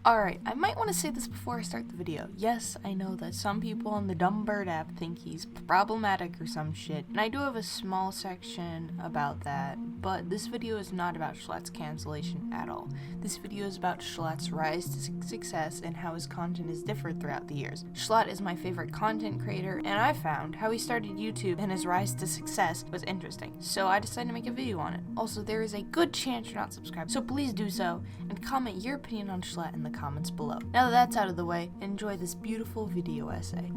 Alright, I might want to say this before I start the video. Yes, I know that some people on the Dumb Bird app think he's problematic or some shit, and I do have a small section about that, but this video is not about Schlatt's cancellation at all. This video is about Schlatt's rise to success and how his content is different throughout the years. Schlatt is my favorite content creator, and I found how he started YouTube and his rise to success was interesting, so I decided to make a video on it. Also, there is a good chance you're not subscribed, so please do so, and comment your opinion on Schlatt in the comments below. Now that that's out of the way, enjoy this beautiful video essay.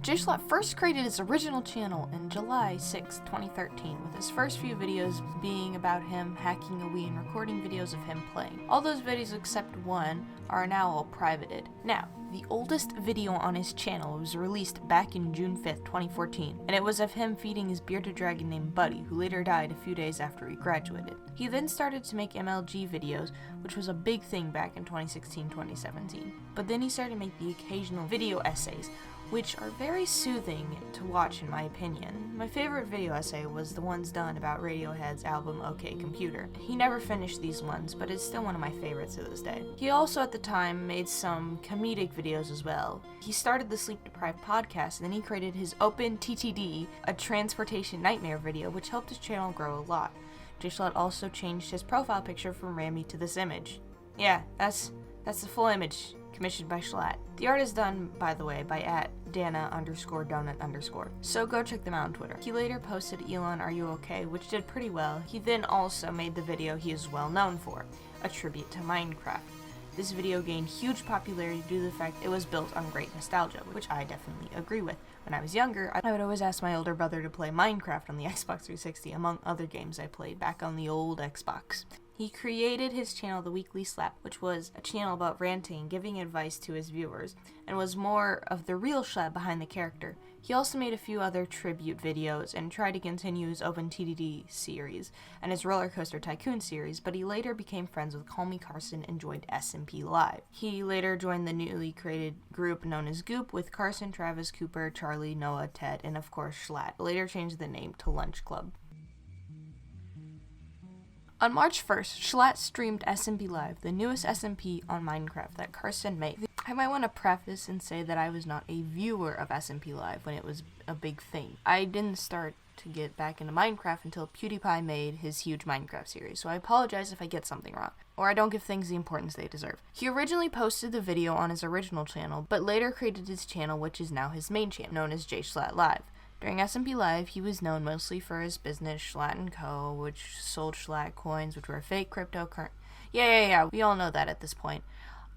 jschlatt first created his original channel in July 6, 2013, with his first few videos being about him hacking a Wii and recording videos of him playing. All those videos except one are now all privated. Now, the oldest video on his channel was released back in June 5th, 2014, and it was of him feeding his bearded dragon named Buddy, who later died a few days after he graduated. He then started to make MLG videos, which was a big thing back in 2016-2017. But then he started to make the occasional video essays, which are very soothing to watch in my opinion. My favorite video essay was the ones done about Radiohead's album OK Computer. He never finished these ones, but it's still one of my favorites to this day. He also at the time made some comedic videos as well. He started the Sleep Deprived podcast, and then he created his Open TTD, a transportation nightmare video, which helped his channel grow a lot. jschlatt also changed his profile picture from Rammy to this image. Yeah, that's the full image, commissioned by Schlatt. The art is done, by the way, by @Dana_donut_. So go check them out on Twitter. He later posted Elon Are You Okay, which did pretty well. He then also made the video he is well known for, a tribute to Minecraft. This video gained huge popularity due to the fact it was built on great nostalgia, which I definitely agree with. When I was younger, I would always ask my older brother to play Minecraft on the Xbox 360, among other games I played back on the old Xbox. He created his channel The Weekly Slap, which was a channel about ranting and giving advice to his viewers, and was more of the real Schlatt behind the character. He also made a few other tribute videos and tried to continue his Open TDD series and his rollercoaster tycoon series, but he later became friends with callmecarson and joined SMP Live. He later joined the newly created group known as Goop with Carson, Travis, Cooper, Charlie, Noah, Ted, and of course Schlatt. Later changed the name to Lunch Club. On March 1st, Schlatt streamed SMP Live, the newest SMP on Minecraft that Carson made. I might want to preface and say that I was not a viewer of SMP Live when it was a big thing. I didn't start to get back into Minecraft until PewDiePie made his huge Minecraft series, so I apologize if I get something wrong, or I don't give things the importance they deserve. He originally posted the video on his original channel, but later created his channel, which is now his main channel, known as jschlatt Live. During SMP Live, he was known mostly for his business, Schlatt & Co., which sold Schlatt coins, which were fake cryptocurrency. Yeah, we all know that at this point.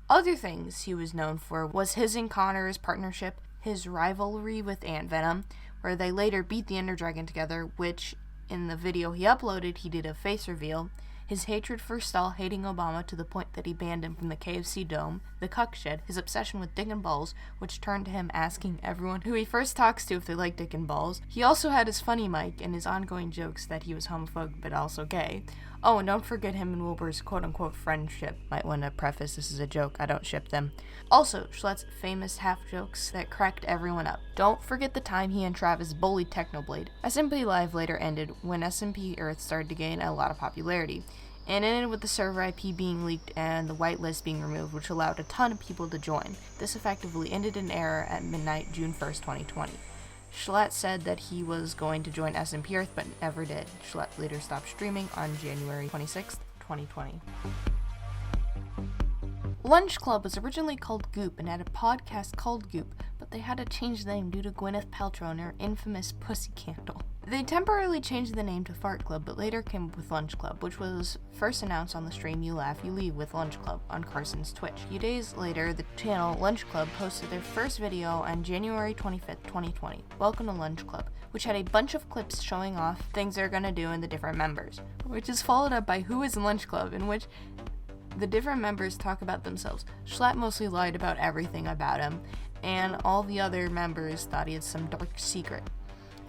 Other things he was known for was his and Connor's partnership, his rivalry with Antvenom, where they later beat the Ender Dragon together, which, in the video he uploaded, he did a face reveal, his hatred for Stahl hating Obama to the point that he banned him from the KFC Dome, the cuck shed, his obsession with dick and balls, which turned to him asking everyone who he first talks to if they like dick and balls. He also had his funny mic and his ongoing jokes that he was homophobic but also gay. Oh, and don't forget him and Wilbur's quote-unquote friendship. Might want to preface this is a joke, I don't ship them. Also, Schlatt's famous half-jokes that cracked everyone up. Don't forget the time he and Traves bullied Technoblade. SMP Live later ended when SMP Earth started to gain a lot of popularity, and ended with the server IP being leaked and the whitelist being removed, which allowed a ton of people to join. This effectively ended an era at midnight, June 1st, 2020. Schlatt said that he was going to join SMP Earth, but never did. Schlatt later stopped streaming on January 26th, 2020. Lunch Club was originally called Goop and had a podcast called Goop, but they had to change the name due to Gwyneth Paltrow and her infamous pussy candle. They temporarily changed the name to Fart Club, but later came up with Lunch Club, which was first announced on the stream You Laugh, You Leave with Lunch Club on Carson's Twitch. A few days later, the channel Lunch Club posted their first video on January 25th, 2020, Welcome to Lunch Club, which had a bunch of clips showing off things they're gonna do and the different members, which is followed up by Who is in Lunch Club, in which the different members talk about themselves. Schlatt mostly lied about everything about him, and all the other members thought he had some dark secret.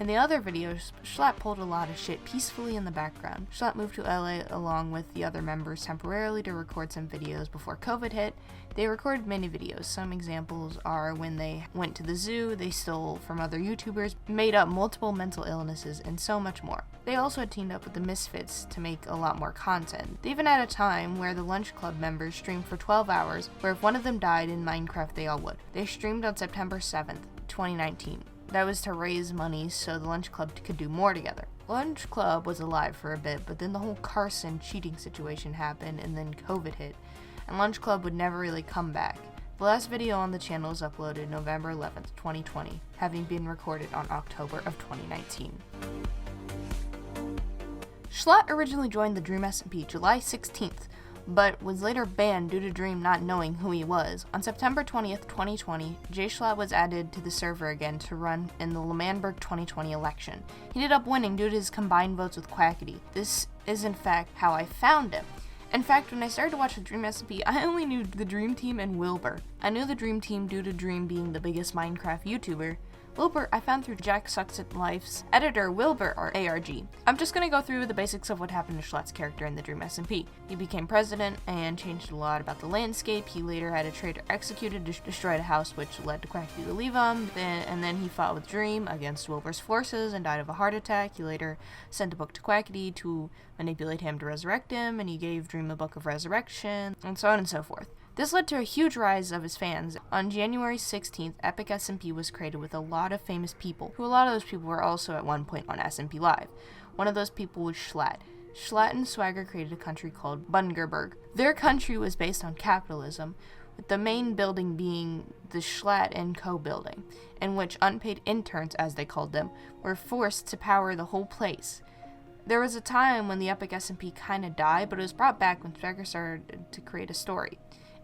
In the other videos, Schlatt pulled a lot of shit peacefully in the background. Schlatt moved to LA along with the other members temporarily to record some videos before COVID hit. They recorded many videos. Some examples are when they went to the zoo, they stole from other YouTubers, made up multiple mental illnesses, and so much more. They also had teamed up with the Misfists to make a lot more content. They even had a time where the Lunch Club members streamed for 12 hours, where if one of them died in Minecraft, they all would. They streamed on September 7th, 2019. That was to raise money so the Lunch Club could do more together. Lunch Club was alive for a bit, but then the whole Carson cheating situation happened, and then COVID hit, and Lunch Club would never really come back. The last video on the channel was uploaded November 11th, 2020, having been recorded on October of 2019. Schlatt originally joined the Dream SMP July 16th, but was later banned due to Dream not knowing who he was. On September 20th, 2020, jschlatt was added to the server again to run in the Lemanberg 2020 election. He ended up winning due to his combined votes with Quackity. This is in fact how I found him. In fact, when I started to watch the Dream SMP, I only knew the Dream Team and Wilbur. I knew the Dream Team due to Dream being the biggest Minecraft YouTuber. Wilbur I found through Jack Sucks at Life's editor, Wilbur, or ARG. I'm just gonna go through the basics of what happened to Schlatt's character in the Dream SMP. He became president and changed a lot about the landscape. He later had a traitor executed, destroyed a house which led to Quackity to leave him, and then he fought with Dream against Wilbur's forces and died of a heart attack. He later sent a book to Quackity to manipulate him to resurrect him, and he gave Dream a book of resurrection, and so on and so forth. This led to a huge rise of his fans. On January 16th, Epic SMP was created with a lot of famous people, who a lot of those people were also at one point on SMP Live. One of those people was Schlatt. Schlatt and Swagger created a country called Bungerberg. Their country was based on capitalism, with the main building being the Schlatt & Co. building, in which unpaid interns, as they called them, were forced to power the whole place. There was a time when the Epic SMP kinda died, but it was brought back when Swagger started to create a story.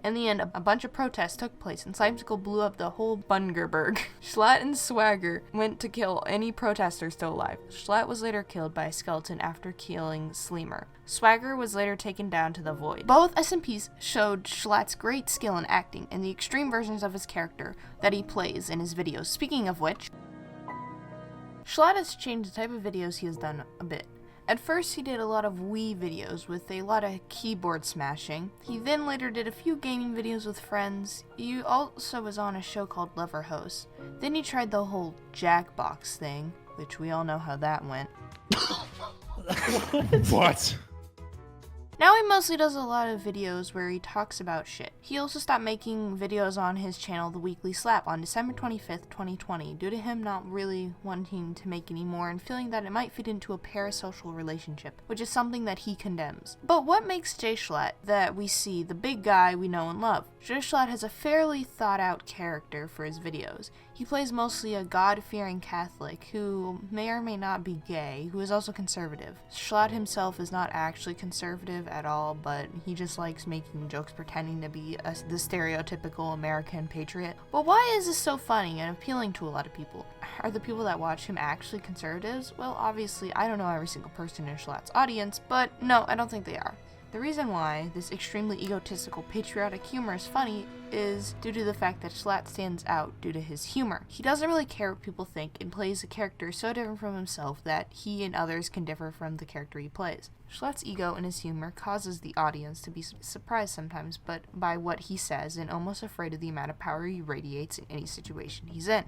In the end, a bunch of protests took place, and slimecicle blew up the whole Bungerberg. Schlatt and Swagger went to kill any protester still alive. Schlatt was later killed by a skeleton after killing Slimer. Swagger was later taken down to the void. Both SMPs showed Schlatt's great skill in acting and the extreme versions of his character that he plays in his videos. Speaking of which, Schlatt has changed the type of videos he has done a bit. At first, he did a lot of Wii videos with a lot of keyboard smashing. He then later did a few gaming videos with friends. He also was on a show called Lover Host. Then he tried the whole Jackbox thing, which we all know how that went. What? Now he mostly does a lot of videos where he talks about shit. He also stopped making videos on his channel, The Weekly Slap, on December 25th, 2020, due to him not really wanting to make any more and feeling that it might fit into a parasocial relationship, which is something that he condemns. But what makes jschlatt that we see, the big guy we know and love? jschlatt has a fairly thought out character for his videos. He plays mostly a God-fearing Catholic who may or may not be gay, who is also conservative. Schlatt himself is not actually conservative at all, but he just likes making jokes pretending to be the stereotypical American patriot. But why is this so funny and appealing to a lot of people? Are the people that watch him actually conservatives? Well, obviously, I don't know every single person in Schlatt's audience, but no, I don't think they are. The reason why this extremely egotistical patriotic humor is funny is due to the fact that Schlatt stands out due to his humor. He doesn't really care what people think and plays a character so different from himself that he and others can differ from the character he plays. Schlatt's ego and his humor causes the audience to be surprised sometimes by what he says and almost afraid of the amount of power he radiates in any situation he's in.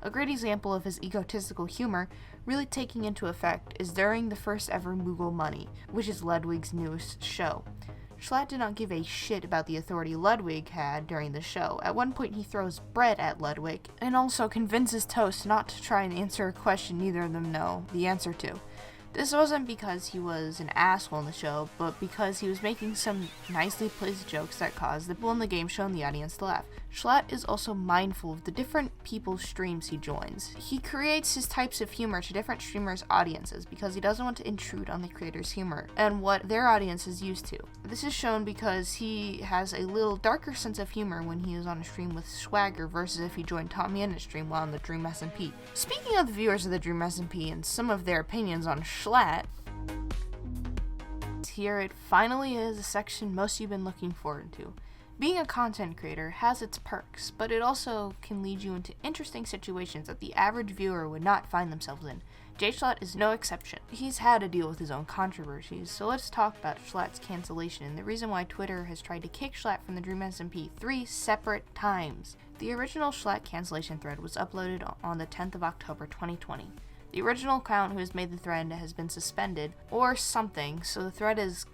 A great example of his egotistical humor really taking into effect is during the first ever Mogul Money, which is Ludwig's newest show. Schlatt did not give a shit about the authority Ludwig had during the show. At one point he throws bread at Ludwig and also convinces Toast not to try and answer a question neither of them know the answer to. This wasn't because he was an asshole in the show, but because he was making some nicely placed jokes that caused the people in the game show and the audience to laugh. Schlatt is also mindful of the different people's streams he joins. He creates his types of humor to different streamers' audiences because he doesn't want to intrude on the creator's humor and what their audience is used to. This is shown because he has a little darker sense of humor when he is on a stream with Swagger versus if he joined tommyinnit stream while on the Dream SMP. Speaking of the viewers of the Dream SMP and some of their opinions on Schlatt, here it finally is a section most of you have been looking forward to. Being a content creator has its perks, but it also can lead you into interesting situations that the average viewer would not find themselves in. jschlatt is no exception. He's had to deal with his own controversies, so let's talk about Schlatt's cancellation and the reason why Twitter has tried to kick Schlatt from the Dream SMP 3 separate times. The original Schlatt cancellation thread was uploaded on the 10th of October 2020. The original account who has made the thread has been suspended or something, so the thread is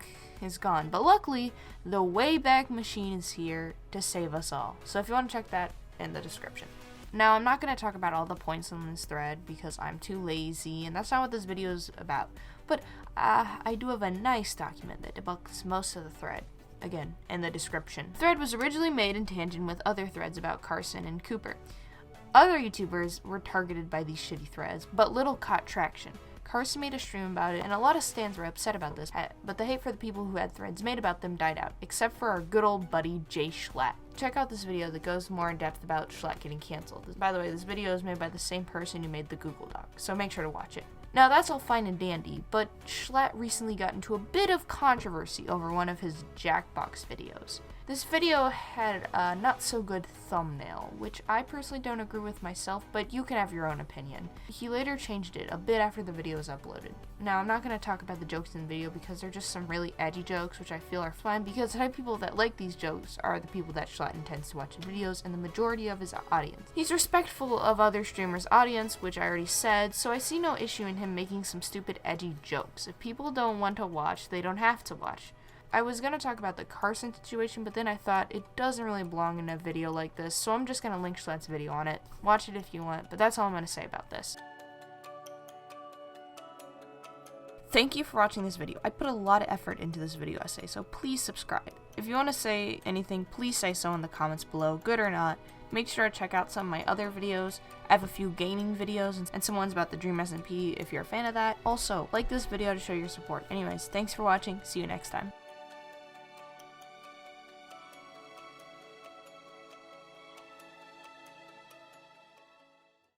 gone. But luckily, the Wayback Machine is here to save us all. So if you want to check that in the description. Now, I'm not going to talk about all the points on this thread because I'm too lazy, and that's not what this video is about. But I do have a nice document that debunks most of the thread. Again, in the description. The thread was originally made in tangent with other threads about Carson and Cooper. Other YouTubers were targeted by these shitty threads, but little caught traction. Carson made a stream about it, and a lot of stans were upset about this, but the hate for the people who had threads made about them died out, except for our good old buddy jschlatt. Check out this video that goes more in depth about Schlatt getting cancelled. By the way, this video is made by the same person who made the Google Doc, so make sure to watch it. Now that's all fine and dandy, but Schlatt recently got into a bit of controversy over one of his Jackbox videos. This video had a not so good thumbnail, which I personally don't agree with myself, but you can have your own opinion. He later changed it a bit after the video was uploaded. Now I'm not going to talk about the jokes in the video because they're just some really edgy jokes, which I feel are fun because the type of people that like these jokes are the people that Schlatt intends to watch his videos and the majority of his audience. He's respectful of other streamers' audience, which I already said, so I see no issue in him making some stupid edgy jokes. If people don't want to watch, they don't have to watch. I was going to talk about the Carson situation, but then I thought it doesn't really belong in a video like this, so I'm just going to link Schlatt's video on it. Watch it if you want, but that's all I'm going to say about this. Thank you for watching this video. I put a lot of effort into this video essay, so please subscribe. If you want to say anything, please say so in the comments below, good or not. Make sure to check out some of my other videos. I have a few gaming videos and some ones about the Dream SMP if you're a fan of that. Also, like this video to show your support. Anyways, thanks for watching. See you next time.